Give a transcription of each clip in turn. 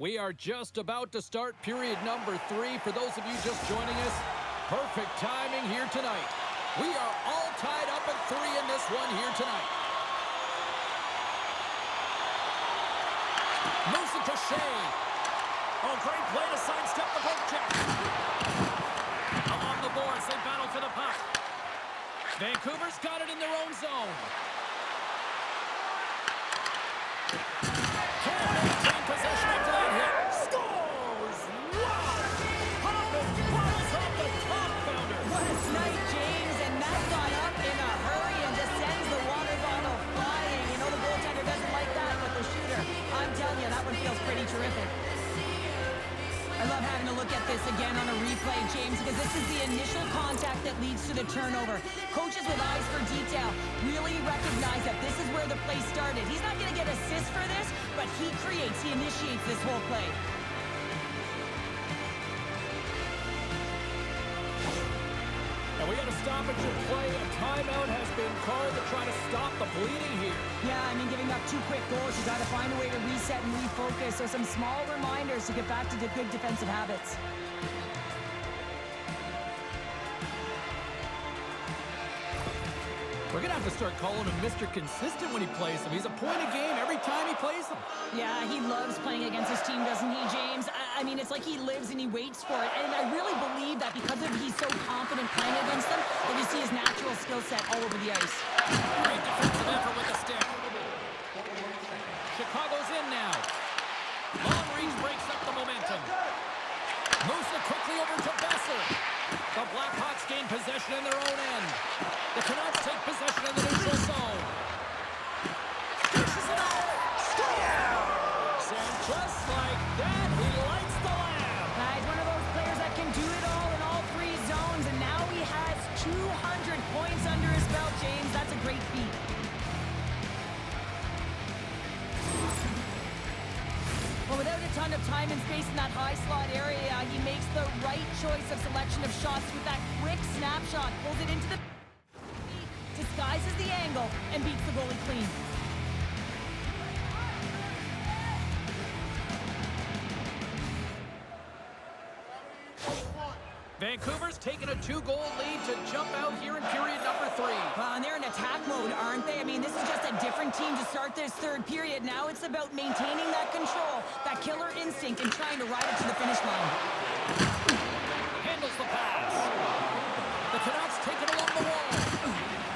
We are just about to start period number 3. For those of you just joining us, perfect timing here tonight. We are all tied up at 3 in this one here tonight. Moves it to Shea. Oh, great play to sidestep the poke check. Along the boards, they battle for the puck. Vancouver's got it in their own zone. Can't maintain possession after that hit. Scores! Wow! Hoffman bottles up the top pounder. What a snipe, James, and that got up in a hurry and just sends the water bottle flying. You know the goaltender doesn't like that, but the shooter, I'm telling you, that one feels pretty terrific. I love having a look at this again on a replay, James, because this is the initial contact that leads to the turnover. Coaches with eyes for detail really recognize that this is where the play started. He's not going to get assists for this, but he initiates this whole play. And we got a stoppage of play. A timeout has been called to try to stop the bleeding here. Yeah, I mean, giving up 2 quick goals, you got to find a way to reset and refocus. So some small reminders to get back to the good defensive habits. We're going to have to start calling him Mr. Consistent when he plays him. He's a point a game every time he plays them. Yeah, he loves playing against his team, doesn't he, James? I mean, it's like he lives and he waits for it. And I really believe that because he's so confident playing against them, that you see his natural skill set all over the ice. Great defensive effort with the stick. Chicago's in now. Long reach breaks up the momentum. Moves it quickly over to Besser. The Blackhawks gain possession in their own end. The Canucks take possession in the neutral zone. Dishes it off. Scores! And just like that, he lights the lamp. He's one of those players that can do it all in all 3 zones, and now he has 200 points under his belt, James. That's a great feat. Well, without a ton of time and space in that high slot area, he makes the right choice of selection of shots with that quick snapshot, pulls it into the disguises the angle, and beats the goalie clean. Vancouver's taken a 2-goal lead to jump out here in period number 3. Well, and they're in attack mode, aren't they? I mean, this is just a different team to start this 3rd period. Now it's about maintaining that control, that killer instinct, and trying to ride it to the finish line. Handles the pass. The Canucks take it along the wall.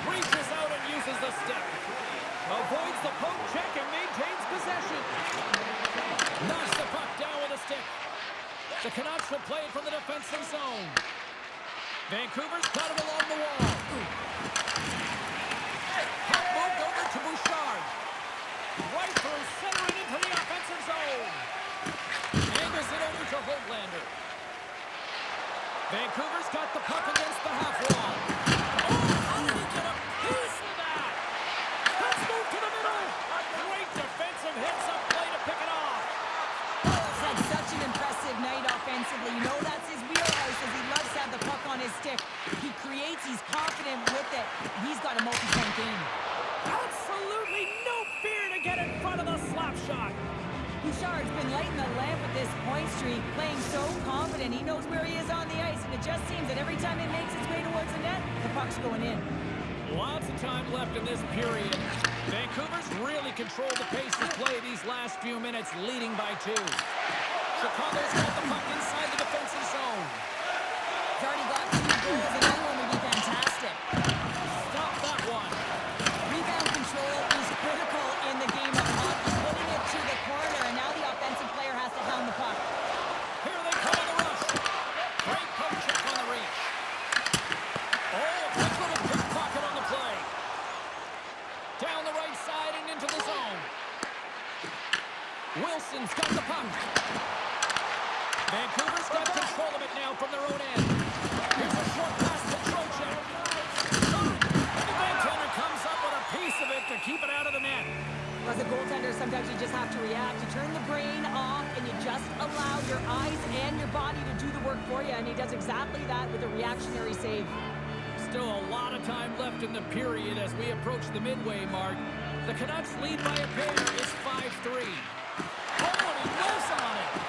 Reaches out and uses the stick. Avoids the poke check and maintains possession. Knocks the puck down with a stick. The Canucks will play it from the defensive zone. Vancouver's got it along the wall. Puck moved over to Bouchard. Right through center and into the offensive zone. Angles it over to Hoglander. Vancouver's got the puck against the half wall. Oh, how did he get a piece of that? Let's move to the middle. A great defensive hits-up play to pick it off. He's had such an impressive night offensively. You know that's his wheelhouse, as he loves to have the puck on his stick. He creates, he's confident with it. He's got a multi-point game. Absolutely no fear to get in front of the slap shot. Bouchard's been lighting the lamp with this point streak, playing so confident. He knows where he is on the ice, and it just seems that every time it makes its way towards the net, the puck's going in. Lots of time left in this period. Vancouver's really controlled the pace of play these last few minutes, leading by 2. Chicago's got the puck inside the defensive zone. He's already got 2 goals, and that one would be fantastic. Stop that one. Rebound control is critical in the game of hockey, putting it to the corner, and now the offensive player has to hound the puck. Here they come in the rush. Great poke check on the reach. Oh, a quick little pickpocket on the play. Down the right side and into the zone. Wilson's got the puck. Vancouver's got control of it now from their own end. Here's a short pass to Trocheck. And the goaltender comes up with a piece of it to keep it out of the net. As a goaltender, sometimes you just have to react. You turn the brain off, and you just allow your eyes and your body to do the work for you, and he does exactly that with a reactionary save. Still a lot of time left in the period as we approach the midway mark. The Canucks lead by a pair. It's 5-3. Oh, and he whiffs on it.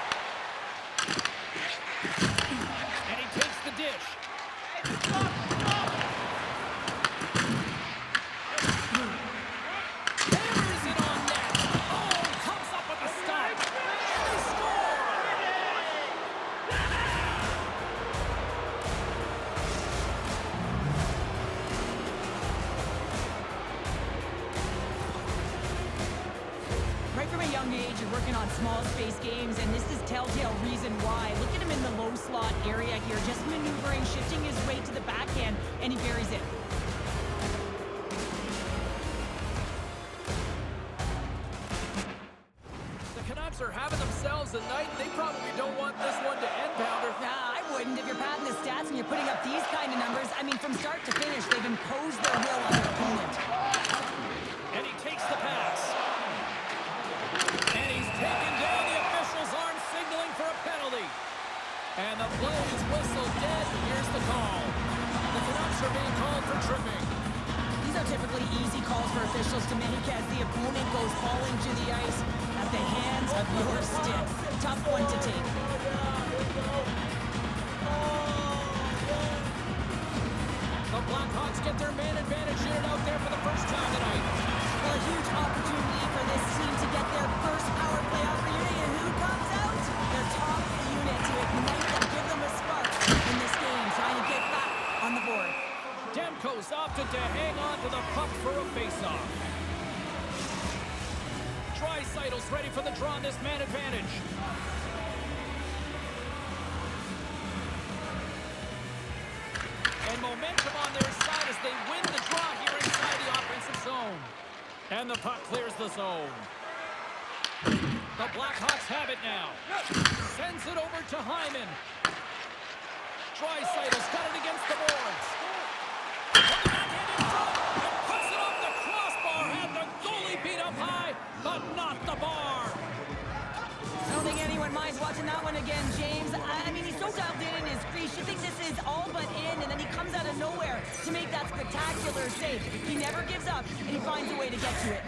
young age, you're working on small space games, and this is telltale reason why. Look at him in the low slot area here, just maneuvering, shifting his way to the backhand, and he buries it. The Canucks are having themselves a night, and they probably don't want this one to end, Pounder. Nah, I wouldn't. If you're padding the stats and you're putting up these kind of numbers, I mean, from start to finish, they've imposed their will on their opponent. And he takes the pass. And he's taken down. The officials aren't signaling for a penalty. And the play is whistled dead. Here's the call. The Canucks are being called for tripping. These are typically easy calls for officials to make as the opponent goes falling to the ice at the hands of your stick. Tough one to take. The Blackhawks get their man advantage unit out there for the first time tonight. Well, a huge opportunity for this team to get their first power play opportunity. And who comes out? Their top unit to ignite them, give them a spark in this game, trying to get back on the board. Demko's opted to hang on to the puck for a faceoff. Draisaitl's ready for the draw on this man advantage. And momentum on their side as they win the draw here inside the offensive zone. And the puck clears the zone. The Blackhawks have it now. Sends it over to Hyman. Draisaitl's got it against the boards. On the backhand in front, and puts it off the crossbar. And the goalie beat up high, but not the bar. I don't think anyone minds watching that one again, James. I mean, he's so dialed in his crease. You think this is all but in, and then he comes out of nowhere to make that spectacular save. He never gives up, and he finds a way to get to it.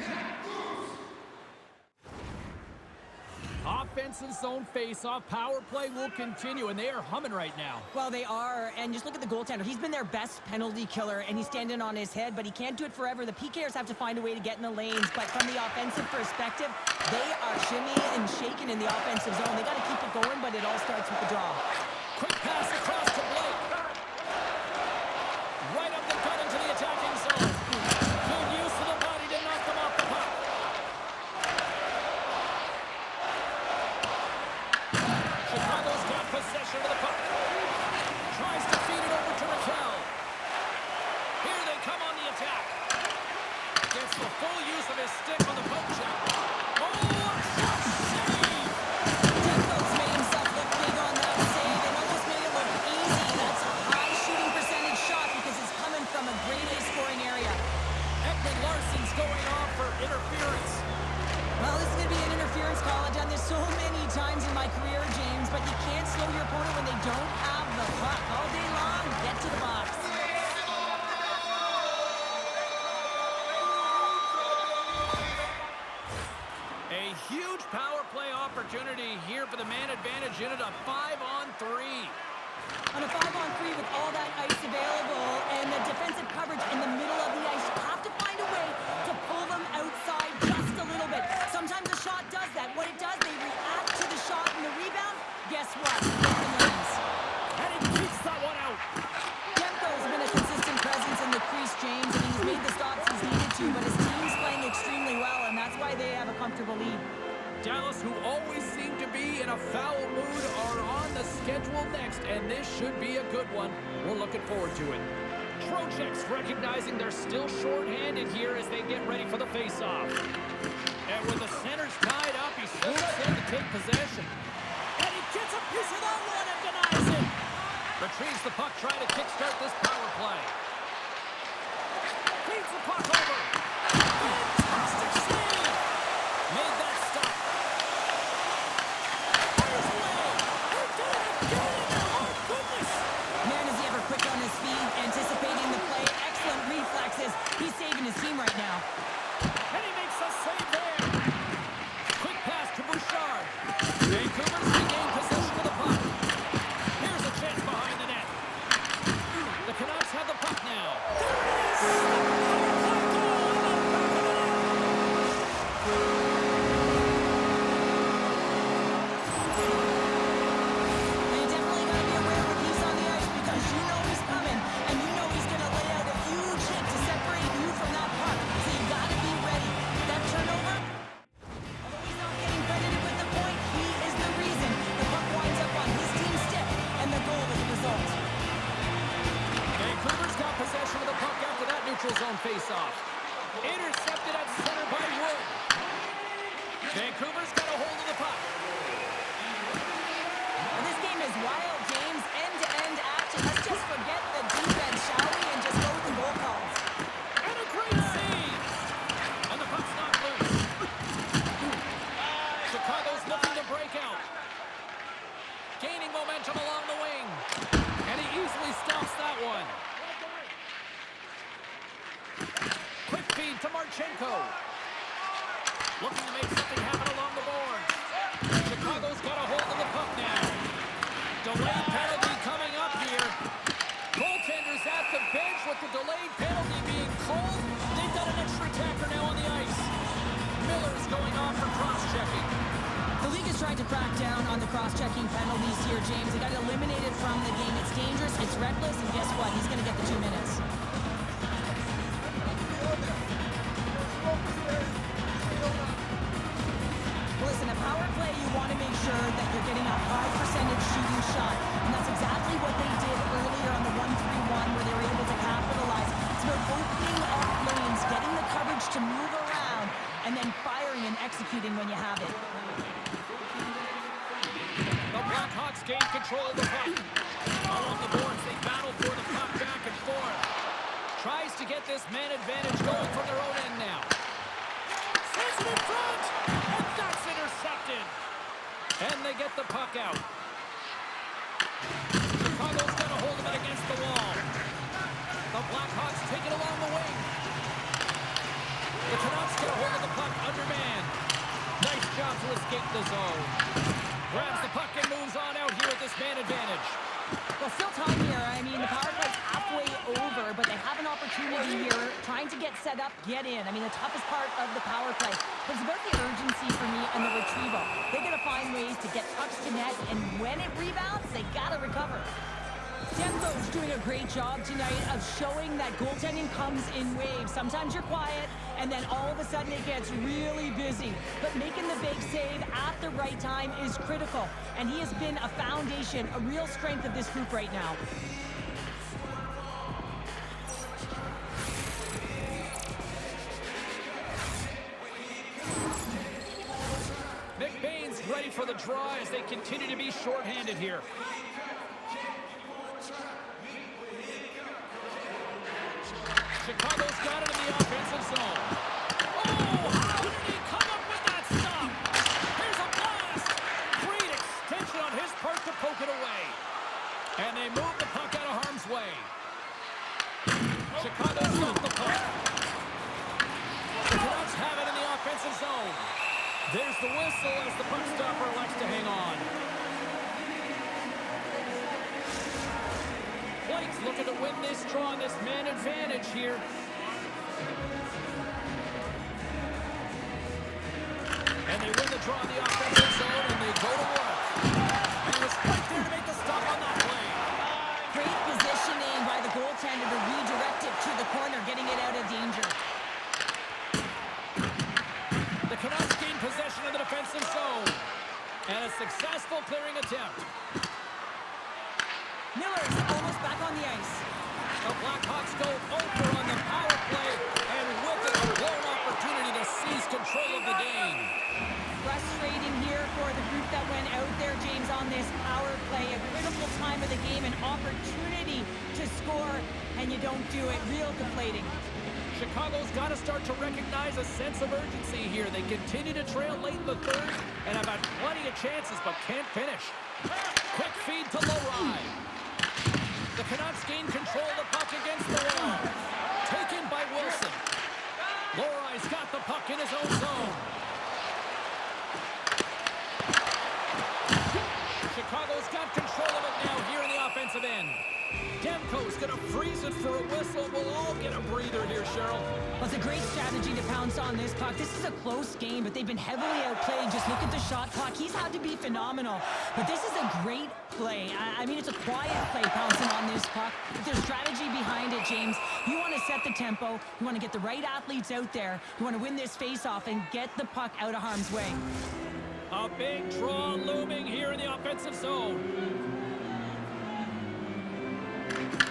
Offensive zone face-off. Power play will continue, and they are humming right now. Well, they are, and just look at the goaltender. He's been their best penalty killer, and he's standing on his head, but he can't do it forever. The PKers have to find a way to get in the lanes, but from the offensive perspective, they are shimmying and shaking in the offensive zone. They got to keep it going, but it all starts with the draw. Quick pass across to Blake. Right up the gut into the attacking zone. Good use of the body to knock them off the puck. Chicago's got possession of the puck. Tries to feed it over to Raquel. Here they come on the attack. Gets the full use of his stick on the poke check. Oh, what a save! Demko's made himself look big on that save and almost made it look easy. That's a high shooting percentage shot because it's coming from a grade A scoring area. Ekman Larsson's going off for interference. Well, this is going to be an interference call. I've done this so many times in my career, James, but you can't slow your opponent when they don't have the puck all day long. Get to the box. A huge power play opportunity here for the man advantage unit, a 5-on-3. On a 5-on-3 with all that ice available and the defensive coverage in the middle of the ice, you have to find a way to pull them outside just a little bit. Sometimes a shot does that. What it does, they react to the shot and the rebound. Guess what? Open lanes. And he beats that one out. Demko's been a consistent presence in the crease, James, and he's made the stops he's needed to, but his team's playing extremely well, and that's why they have a comfortable lead. Dallas, who always seem to be in a foul mood, are on the schedule next, and this should be a good one. We're looking forward to it. Trocheck's recognizing they're still short-handed here as they get ready for the face-off. And with the centers tied up, he swoops in to take possession. And he gets a piece of that one and denies it. Retrieves the puck, trying to kickstart this power play. Feeds the puck over. Fantastic save. Made that stop. Fires away. He did it again. Oh, goodness. Man, is he ever quick on his feet, anticipating the play. Excellent reflexes. He's saving his team right now. And he makes a save there. Quick pass to Bouchard. Vancouver's regained possession of the puck. Here's a chance behind the net. The Canucks have the puck. neutral zone faceoff. Intercepted at center by Wood. Vancouver's got a hold of the puck. And this game is wild, James. End-to-end action. Let's just forget the defense, shall we, and just go with the goal calls. And a great save. And the puck's not loose. Chicago's looking to break out. Gaining momentum along the wing. And he easily stops that one. Quick feed to Marchenko. Looking to make something happen along the boards. Chicago's got a hold of the puck now. Delayed penalty coming up here. Goaltender's at the bench with the delayed penalty being called. They've got an extra attacker now on the ice. Miller's going off for cross-checking. The league is trying to crack down on the cross-checking penalties here, James. They got eliminated from the game. It's dangerous, it's reckless, and guess what? He's going to get the 2 minutes. Listen, a power play, you want to make sure that you're getting a high percentage shooting shot. And that's exactly what they did earlier on the 1-3-1 where they were able to capitalize. It's about opening up lanes, getting the coverage to move around, and then firing and executing when you have it. The Blackhawks gain control of the puck. Along the boards, they battle for the puck back and forth. Tries to get this man advantage going from their own end now. Sends it in front, and that's intercepted. And they get the puck out. Chicago's got a hold of it against the wall. The Blackhawks take it along the wing. The Canucks get a hold of the puck undermanned. Nice job to escape the zone. Grabs the puck and moves on out here with this man advantage. Well, still time here. I mean, the power play's halfway over, but they have an opportunity here trying to get set up, get in. I mean, the toughest part of the power play. But it's about the urgency for me and the retrieval. They got to find ways to get pucks to net, and when it rebounds, they got to recover. Demko's doing a great job tonight of showing that goaltending comes in waves. Sometimes you're quiet, and then all of a sudden it gets really busy. But making the big save at the right time is critical. And he has been a foundation, a real strength of this group right now. McBain's ready for the draw as they continue to be shorthanded here. Chicago's got it in the offensive zone. Oh, how did he come up with that stop? Here's a blast. Great extension on his part to poke it away. And they move the puck out of harm's way. Chicago's got the puck. The Canucks have it in the offensive zone. There's the whistle as the puck stopper elects to hang on. Blake's looking to win this draw, this man advantage here. And they win the draw in the offensive zone, and they go to work. And he was right there to make the stop on that play. Great positioning by the goaltender to redirect it to the corner, getting it out of danger. The Canucks gain possession of the defensive zone. And a successful clearing attempt. Miller's almost back on the ice. The Blackhawks go over on the power play, and with it, a blown opportunity to seize control of the game. Frustrating here for the group that went out there, James, on this power play. A critical time of the game, an opportunity to score, and you don't do it. Real deflating. Chicago's got to start to recognize a sense of urgency here. They continue to trail late in the third and have had plenty of chances, but can't finish. Quick feed to Lowry. The Canucks gain control of the puck against the wall. Taken by Wilson. Lowry's got the puck in his own zone. Chicago's got control of it now here in the offensive end. Demko's going to freeze it for a whistle. We'll all get a breather here, Cheryl. Well, it's a great strategy to pounce on this puck. This is a close game, but they've been heavily outplayed. Just look at the shot clock. He's had to be phenomenal. But this is a great play. I mean, it's a quiet play pouncing on this puck. But there's strategy behind it, James. You want to set the tempo. You want to get the right athletes out there. You want to win this face-off and get the puck out of harm's way. A big draw looming here in the offensive zone.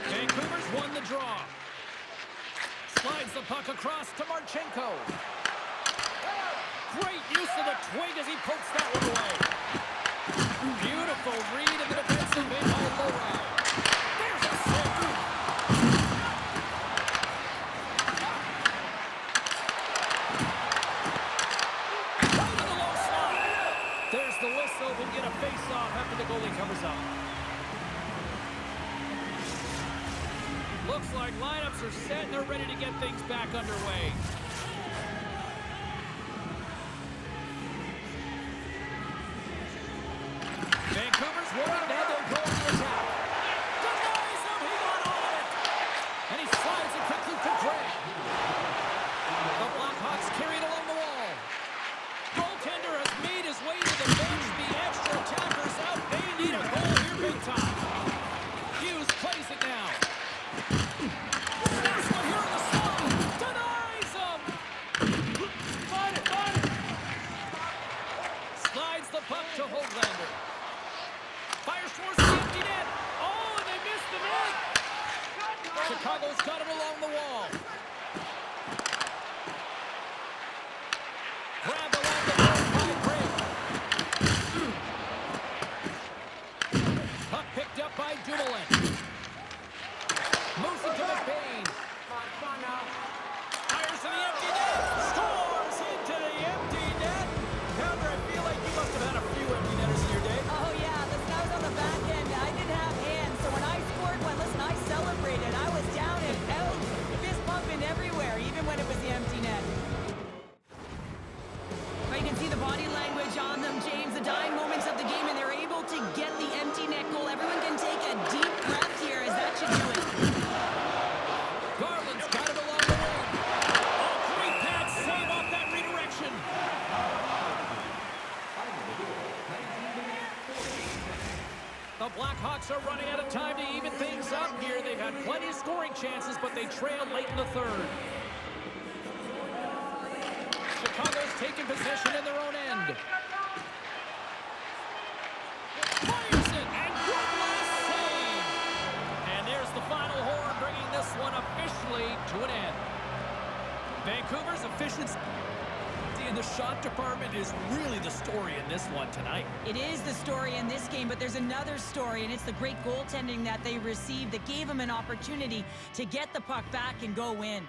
Vancouver's won the draw. Slides the puck across to Marchenko. Great use of the twig as he pokes that one away. Beautiful read in the defensive end by Lowry. There's a save. Right in the low slot. There's the whistle. We'll get a face-off after the goalie covers up. Looks like lineups are set and they're ready to get things back underway. Vancouver's willing to have their goal in the attack. Denies him, he got all of it. And he slides it quickly to Gray. The Blackhawks carried along the wall. Goaltender has made his way to the bench. The extra attackers out. They need a goal here big time. Hughes plays it now. Snaps one here on the slide. Denies him. Find it. Slides the puck to Höglander. Fires towards the empty net. Oh, and they missed the net. Chicago's got it along the wall. Grabbed along the wall by Gray. Puck picked up by Dumoulin. Moves it to McBain. Fires to the empty net. Scores into the empty net. Pounder, I feel like you must have had a few empty netters in your day. Oh, yeah. Listen, I was on the back end. I didn't have hands, so when I scored one, listen, I celebrated. I was down and out, fist pumping everywhere, even when it was the empty net. But you can see the body language on them, James. The dying moments of the game, and they're able to get the empty net goal. Everyone can take a deep breath here, as that should do it. Garland's got it along the wing. Oh, great pad save off that redirection. The Blackhawks are running out of time to even things up here. They've had plenty of scoring chances, but they trailed late in the third. Chicago's taking possession in their own end. Fires it, and one last save. And there's the final horn, bringing this one officially to an end. Vancouver's efficiency in the shot department is really the story in this one tonight. It is the story in this game, but there's another story, and it's the great goaltending that they received that gave them an opportunity to get the puck back and go in.